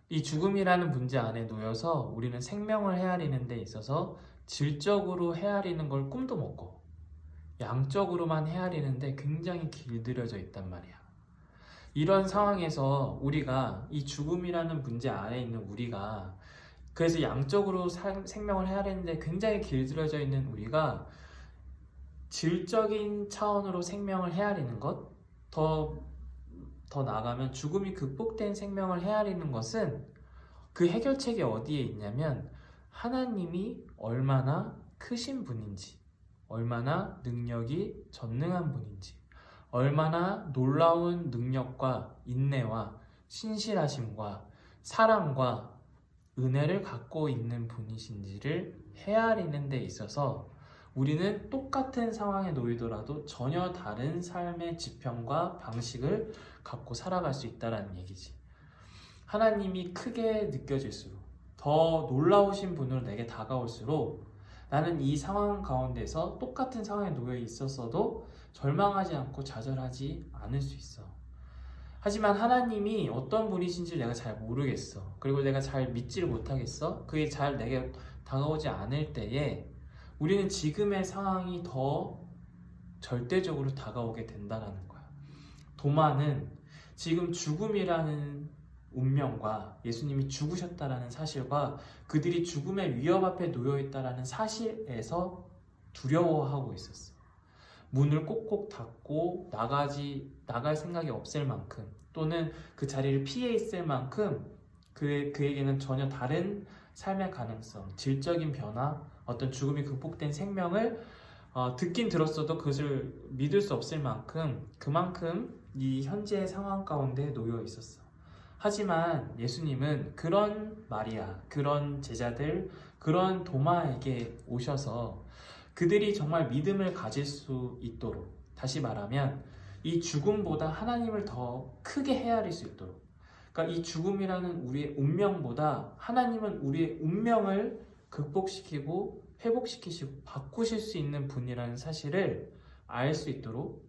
이 죽음이라는 문제 안에 놓여서 우리는 생명을 헤아리는 데 있어서 질적으로 헤아리는 걸 꿈도 못 꿔. 양적으로만 헤아리는데 굉장히 길들여져 있단 말이야. 이런 상황에서 우리가 이 죽음이라는 문제 안에 있는 우리가, 그래서 양적으로 생명을 헤아리는데 굉장히 길들여져 있는 우리가 질적인 차원으로 생명을 헤아리는 것, 더 나아가면 죽음이 극복된 생명을 헤아리는 것은 그 해결책이 어디에 있냐면 하나님이 얼마나 크신 분인지, 얼마나 능력이 전능한 분인지, 얼마나 놀라운 능력과 인내와 신실하심과 사랑과 은혜를 갖고 있는 분이신지를 헤아리는 데 있어서 우리는 똑같은 상황에 놓이더라도 전혀 다른 삶의 지평과 방식을 갖고 살아갈 수 있다는 얘기지. 하나님이 크게 느껴질수록, 더 놀라우신 분으로 내게 다가올수록 나는 이 상황 가운데서 똑같은 상황에 놓여 있었어도 절망하지 않고 좌절하지 않을 수 있어. 하지만 하나님이 어떤 분이신지 내가 잘 모르겠어. 그리고 내가 잘 믿지를 못하겠어. 그게 잘 내게 다가오지 않을 때에 우리는 지금의 상황이 더 절대적으로 다가오게 된다는 거야. 도마는 지금 죽음이라는 운명과 예수님이 죽으셨다라는 사실과 그들이 죽음의 위협 앞에 놓여있다라는 사실에서 두려워하고 있었어. 문을 꼭꼭 닫고 나갈 생각이 없을 만큼, 또는 그 자리를 피해 있을 만큼 그에게는 전혀 다른 삶의 가능성, 질적인 변화, 어떤 죽음이 극복된 생명을 듣긴 들었어도 그것을 믿을 수 없을 만큼, 그만큼 이 현재의 상황 가운데 놓여 있었어. 하지만 예수님은 그런 마리아, 그런 제자들, 그런 도마에게 오셔서 그들이 정말 믿음을 가질 수 있도록, 다시 말하면 이 죽음보다 하나님을 더 크게 헤아릴 수 있도록, 그러니까 이 죽음이라는 우리의 운명보다 하나님은 우리의 운명을 극복시키고 회복시키시고 바꾸실 수 있는 분이라는 사실을 알 수 있도록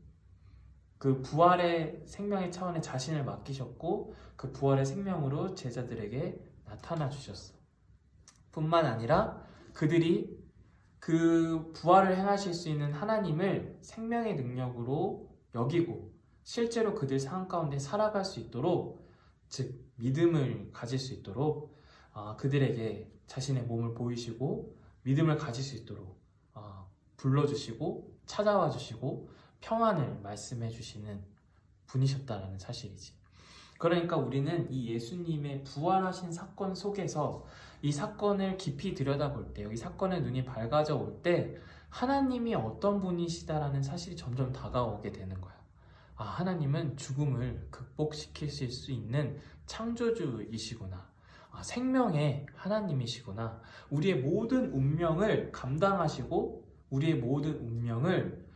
그 부활의 생명의 차원에 자신을 맡기셨고 그 부활의 생명으로 제자들에게 나타나 주셨어. 뿐만 아니라 그들이 그 부활을 행하실 수 있는 하나님을 생명의 능력으로 여기고 실제로 그들 상황 가운데 살아갈 수 있도록, 즉 믿음을 가질 수 있도록 그들에게 자신의 몸을 보이시고 믿음을 가질 수 있도록 불러주시고 찾아와 주시고 평안을 말씀해 주시는 분이셨다라는 사실이지. 그러니까 우리는 이 예수님의 부활하신 사건 속에서 이 사건을 깊이 들여다볼 때, 이 사건의 눈이 밝아져 올 때 하나님이 어떤 분이시다라는 사실이 점점 다가오게 되는 거야. 하나님은 죽음을 극복시키실 수 있는 창조주이시구나. 생명의 하나님이시구나. 우리의 모든 운명을 감당하시고 우리의 모든 운명을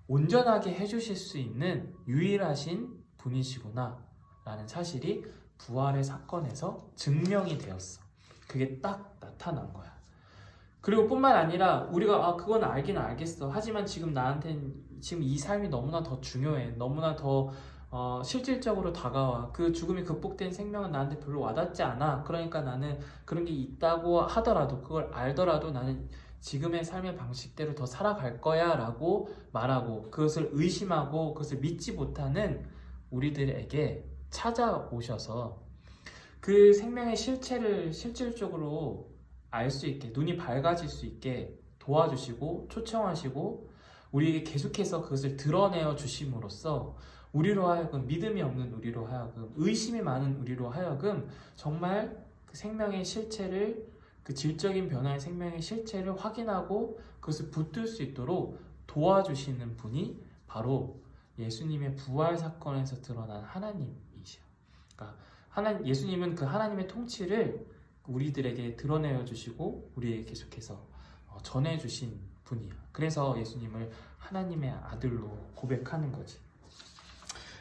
온전하게 해주실 수 있는 유일하신 분이시구나 라는 사실이 부활의 사건에서 증명이 되었어. 그게 딱 나타난 거야. 그리고 뿐만 아니라 우리가 그건 알긴 알겠어. 하지만 지금 나한텐 지금 이 삶이 너무나 더 중요해. 너무나 더 실질적으로 다가와. 그 죽음이 극복된 생명은 나한테 별로 와닿지 않아. 그러니까 나는 그런 게 있다고 하더라도, 그걸 알더라도 나는 지금의 삶의 방식대로 더 살아갈 거야 라고 말하고 그것을 의심하고 그것을 믿지 못하는 우리들에게 찾아오셔서 그 생명의 실체를 실질적으로 알 수 있게, 눈이 밝아질 수 있게 도와주시고 초청하시고 우리에게 계속해서 그것을 드러내어 주심으로써 우리로 하여금, 믿음이 없는 우리로 하여금, 의심이 많은 우리로 하여금 정말 그 생명의 실체를, 그 질적인 변화의 생명의 실체를 확인하고 그것을 붙들 수 있도록 도와주시는 분이 바로 예수님의 부활 사건에서 드러난 하나님이시여. 그러니까 예수님은 그 하나님의 통치를 우리들에게 드러내어 주시고 우리에게 계속해서 전해 주신 분이야. 그래서 예수님을 하나님의 아들로 고백하는 거지.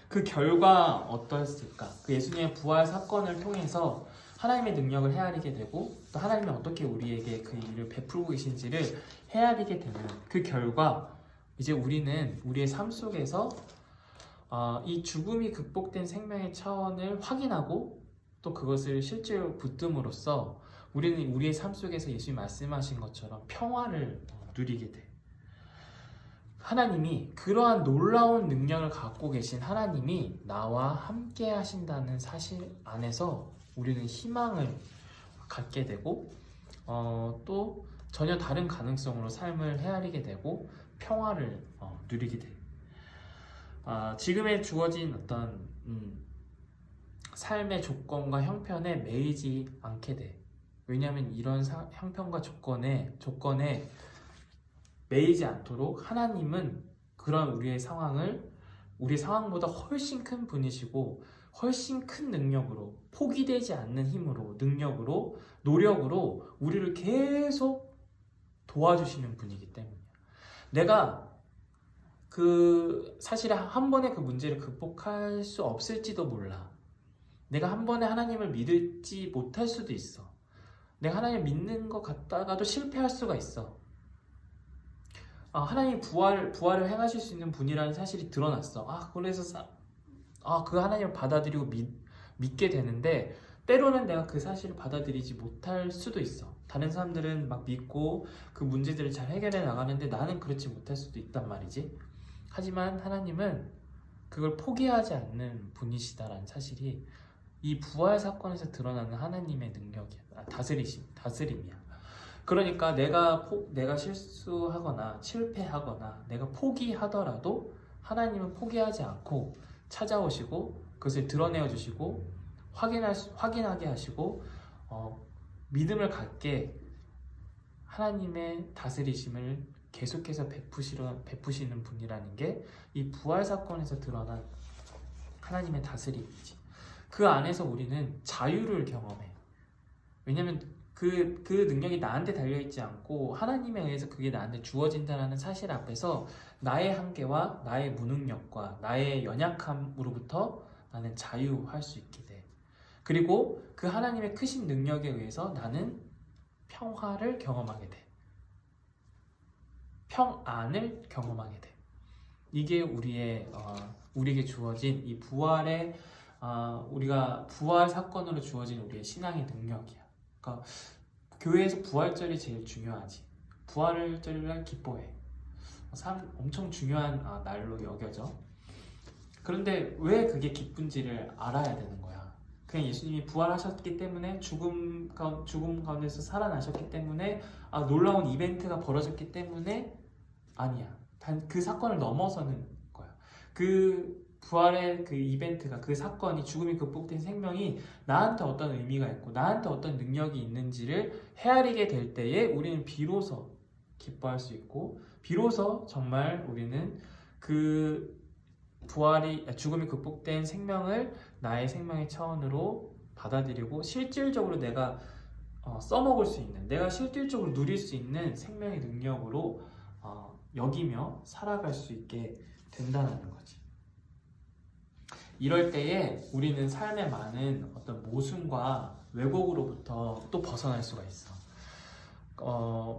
그 결과 어떠했을까? 그 예수님의 부활 사건을 통해서 하나님의 능력을 헤아리게 되고 또 하나님이 어떻게 우리에게 그 일을 베풀고 계신지를 헤아리게 되는 그 결과, 이제 우리는 우리의 삶 속에서 이 죽음이 극복된 생명의 차원을 확인하고 또 그것을 실제로 붙듦으로써 우리는 우리의 삶 속에서 예수님이 말씀하신 것처럼 평화를 누리게 돼. 하나님이, 그러한 놀라운 능력을 갖고 계신 하나님이 나와 함께 하신다는 사실 안에서 우리는 희망을 갖게 되고 또 전혀 다른 가능성으로 삶을 헤아리게 되고 평화를 누리게 돼. 지금에 주어진 어떤 삶의 조건과 형편에 매이지 않게 돼. 왜냐하면 이런 형편과 조건에 매이지 않도록 하나님은 그런 우리의 상황보다 훨씬 큰 분이시고 훨씬 큰 능력으로, 포기되지 않는 힘으로, 능력으로, 노력으로 우리를 계속 도와주시는 분이기 때문이야. 내가 사실은 한 번에 그 문제를 극복할 수 없을지도 몰라. 내가 한 번에 하나님을 믿지 못할 수도 있어. 내가 하나님을 믿는 것 같다가도 실패할 수가 있어. 하나님이 부활을 행하실 수 있는 분이라는 사실이 드러났어. 그래서 그 하나님을 받아들이고 믿게 되는데 때로는 내가 그 사실을 받아들이지 못할 수도 있어. 다른 사람들은 막 믿고 그 문제들을 잘 해결해 나가는데 나는 그렇지 못할 수도 있단 말이지. 하지만 하나님은 그걸 포기하지 않는 분이시다라는 사실이 이 부활 사건에서 드러나는 하나님의 능력이야. 다스림이야. 그러니까 내가 실수하거나 실패하거나 내가 포기하더라도 하나님은 포기하지 않고 찾아오시고 그것을 드러내어 주시고 확인하게 하시고 믿음을 갖게 하나님의 다스리심을 계속해서 베푸시는 분이라는 게 이 부활 사건에서 드러난 하나님의 다스림이지. 그 안에서 우리는 자유를 경험해. 왜냐면 그 능력이 나한테 달려있지 않고 하나님에 의해서 그게 나한테 주어진다는 사실 앞에서 나의 한계와 나의 무능력과 나의 연약함으로부터 나는 자유할 수 있게 돼. 그리고 그 하나님의 크신 능력에 의해서 나는 평화를 경험하게 돼. 평안을 경험하게 돼. 이게 우리에게 주어진 이 부활의 우리가 부활 사건으로 주어진 우리의 신앙의 능력이야. 그러니까 교회에서 부활절이 제일 중요하지. 부활절을 기뻐해. 엄청 중요한 날로 여겨져. 그런데 왜 그게 기쁜지를 알아야 되는 거야. 그냥 예수님이 부활하셨기 때문에 죽음 가운데서 살아나셨기 때문에 놀라운 이벤트가 벌어졌기 때문에 아니야. 단 그 사건을 넘어서는 거야. 그 부활의 그 이벤트가, 그 사건이, 죽음이 극복된 생명이 나한테 어떤 의미가 있고 나한테 어떤 능력이 있는지를 헤아리게 될 때에 우리는 비로소 기뻐할 수 있고, 비로소 정말 우리는 그 죽음이 극복된 생명을 나의 생명의 차원으로 받아들이고 실질적으로 내가 써먹을 수 있는, 내가 실질적으로 누릴 수 있는 생명의 능력으로 여기며 살아갈 수 있게 된다는 거지. 이럴 때에 우리는 삶에 많은 어떤 모순과 왜곡으로부터 또 벗어날 수가 있어.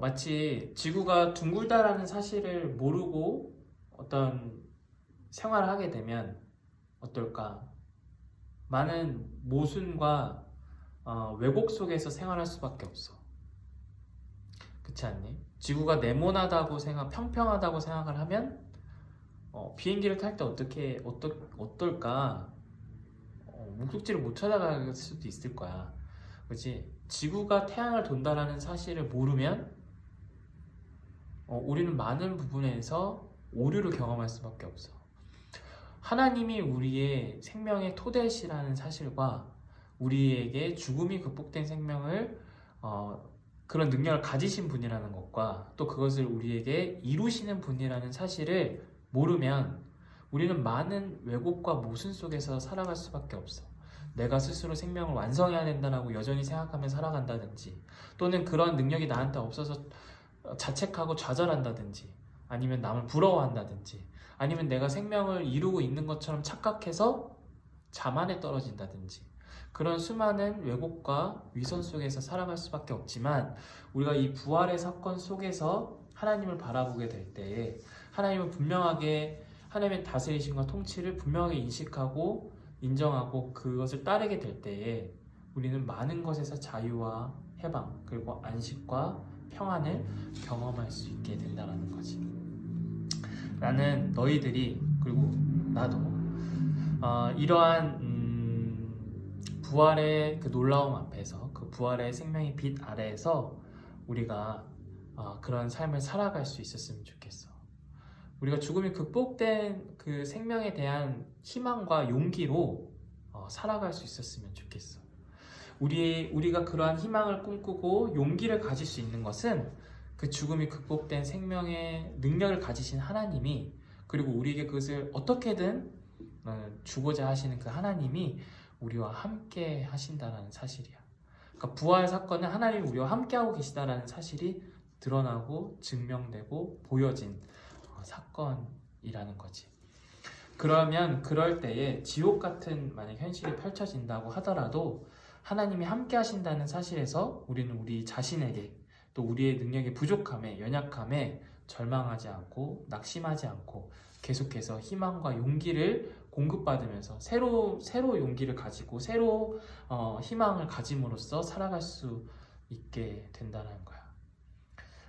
마치 지구가 둥글다라는 사실을 모르고 어떤 생활을 하게 되면 어떨까? 많은 모순과 왜곡 속에서 생활할 수밖에 없어. 그렇지 않니? 지구가 네모나다고 평평하다고 생각을 하면 비행기를 탈 때 어떨까? 목적지를 못 찾아갈 수도 있을 거야. 그렇지? 지구가 태양을 돈다라는 사실을 모르면 우리는 많은 부분에서 오류를 경험할 수밖에 없어. 하나님이 우리의 생명의 토대시라는 사실과 우리에게 죽음이 극복된 생명을 그런 능력을 가지신 분이라는 것과 또 그것을 우리에게 이루시는 분이라는 사실을 모르면 우리는 많은 왜곡과 모순 속에서 살아갈 수밖에 없어. 내가 스스로 생명을 완성해야 된다고 여전히 생각하며 살아간다든지, 또는 그런 능력이 나한테 없어서 자책하고 좌절한다든지, 아니면 남을 부러워한다든지, 아니면 내가 생명을 이루고 있는 것처럼 착각해서 자만에 떨어진다든지, 그런 수많은 왜곡과 위선 속에서 살아갈 수밖에 없지만, 우리가 이 부활의 사건 속에서 하나님을 바라보게 될 때에 하나님은 분명하게, 하나님의 다스리심과 통치를 분명하게 인식하고 인정하고 그것을 따르게 될 때에 우리는 많은 것에서 자유와 해방, 그리고 안식과 평안을 경험할 수 있게 된다는 거지. 나는 너희들이, 그리고 나도 이러한 부활의 그 놀라움 앞에서, 그 부활의 생명의 빛 아래에서 우리가 그런 삶을 살아갈 수 있었으면 좋겠어. 우리가 죽음이 극복된 그 생명에 대한 희망과 용기로 살아갈 수 있었으면 좋겠어. 우리가 그러한 희망을 꿈꾸고 용기를 가질 수 있는 것은 그 죽음이 극복된 생명의 능력을 가지신 하나님이, 그리고 우리에게 그것을 어떻게든 주고자 하시는 그 하나님이 우리와 함께 하신다는 사실이야. 그러니까 부활 사건은 하나님이 우리와 함께하고 계시다는 사실이 드러나고 증명되고 보여진 사건이라는 거지. 그러면 그럴 때에 지옥 같은 만약 현실이 펼쳐진다고 하더라도 하나님이 함께 하신다는 사실에서 우리는 우리 자신에게, 또 우리의 능력의 부족함에, 연약함에 절망하지 않고 낙심하지 않고 계속해서 희망과 용기를 공급받으면서 새로 용기를 가지고 새로 희망을 가짐으로써 살아갈 수 있게 된다는 거야.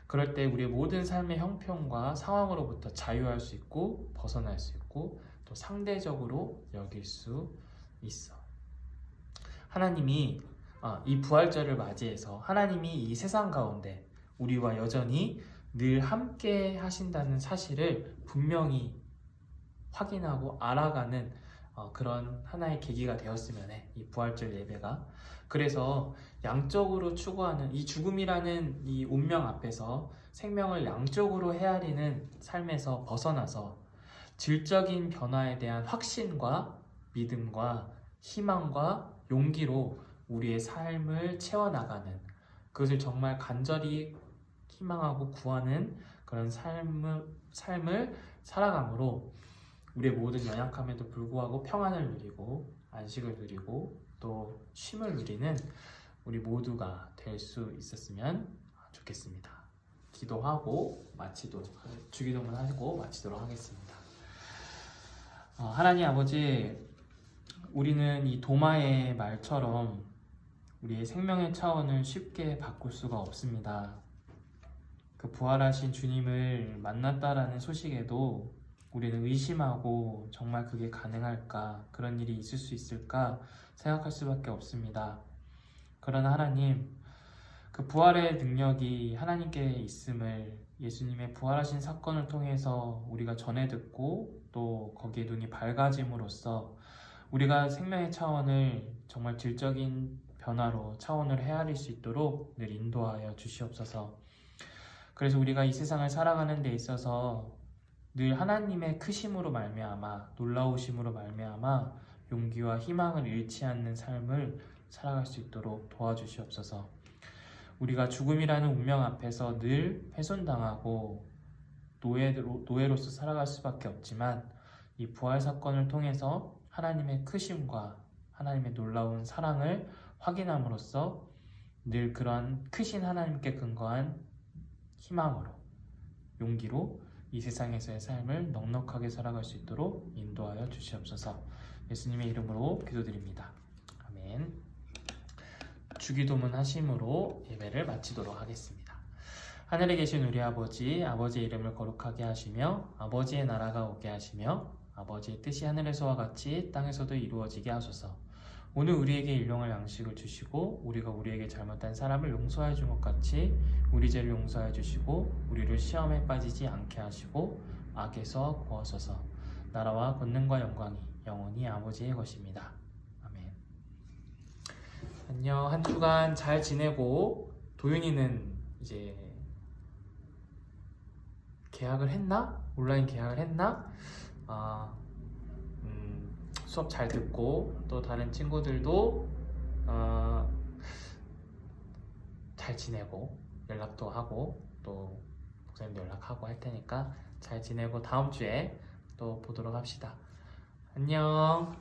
그럴 때 우리의 모든 삶의 형편과 상황으로부터 자유할 수 있고 벗어날 수 있고 또 상대적으로 여길 수 있어. 하나님이 이 부활절을 맞이해서 하나님이 이 세상 가운데 우리와 여전히 늘 함께 하신다는 사실을 분명히 확인하고 알아가는 그런 하나의 계기가 되었으면 해, 이 부활절 예배가. 그래서 양적으로 추구하는 이 죽음이라는 이 운명 앞에서 생명을 양적으로 헤아리는 삶에서 벗어나서 질적인 변화에 대한 확신과 믿음과 희망과 용기로 우리의 삶을 채워나가는, 그것을 정말 간절히 희망하고 구하는 그런 삶을 살아감으로 우리의 모든 연약함에도 불구하고 평안을 누리고 안식을 누리고 또 쉼을 누리는 우리 모두가 될 수 있었으면 좋겠습니다. 기도하고 주기도문 하고 마치도록 하겠습니다. 하나님 아버지, 우리는 이 도마의 말처럼 우리의 생명의 차원을 쉽게 바꿀 수가 없습니다. 그 부활하신 주님을 만났다라는 소식에도 우리는 의심하고 정말 그게 가능할까, 그런 일이 있을 수 있을까 생각할 수밖에 없습니다. 그러나 하나님, 그 부활의 능력이 하나님께 있음을 예수님의 부활하신 사건을 통해서 우리가 전해 듣고 또 거기에 눈이 밝아짐으로써 우리가 생명의 차원을 정말 질적인 변화로 차원을 헤아릴 수 있도록 늘 인도하여 주시옵소서. 그래서 우리가 이 세상을 살아가는 데 있어서 늘 하나님의 크심으로 말미암아, 놀라우심으로 말미암아 용기와 희망을 잃지 않는 삶을 살아갈 수 있도록 도와주시옵소서. 우리가 죽음이라는 운명 앞에서 늘 훼손당하고 노예로서 살아갈 수밖에 없지만, 이 부활 사건을 통해서 하나님의 크심과 하나님의 놀라운 사랑을 확인함으로써 늘 그러한 크신 하나님께 근거한 희망으로, 용기로 이 세상에서의 삶을 넉넉하게 살아갈 수 있도록 인도하여 주시옵소서. 예수님의 이름으로 기도드립니다. 아멘. 주기도문 하심으로 예배를 마치도록 하겠습니다. 하늘에 계신 우리 아버지, 아버지의 이름을 거룩하게 하시며 아버지의 나라가 오게 하시며 아버지의 뜻이 하늘에서와 같이 땅에서도 이루어지게 하소서. 오늘 우리에게 일용할 양식을 주시고 우리가 우리에게 잘못한 사람을 용서해 준 것 같이 우리 죄를 용서해 주시고 우리를 시험에 빠지지 않게 하시고 악에서 구하소서. 나라와 권능과 영광이 영원히 아버지의 것입니다. 아멘. 안녕. 한 주간 잘 지내고, 도윤이는 이제 계약을 했나? 온라인 계약을 했나? 수업 잘 듣고 또 다른 친구들도 잘 지내고 연락도 하고 또 목사님도 연락하고 할 테니까 잘 지내고 다음 주에 또 보도록 합시다. 안녕.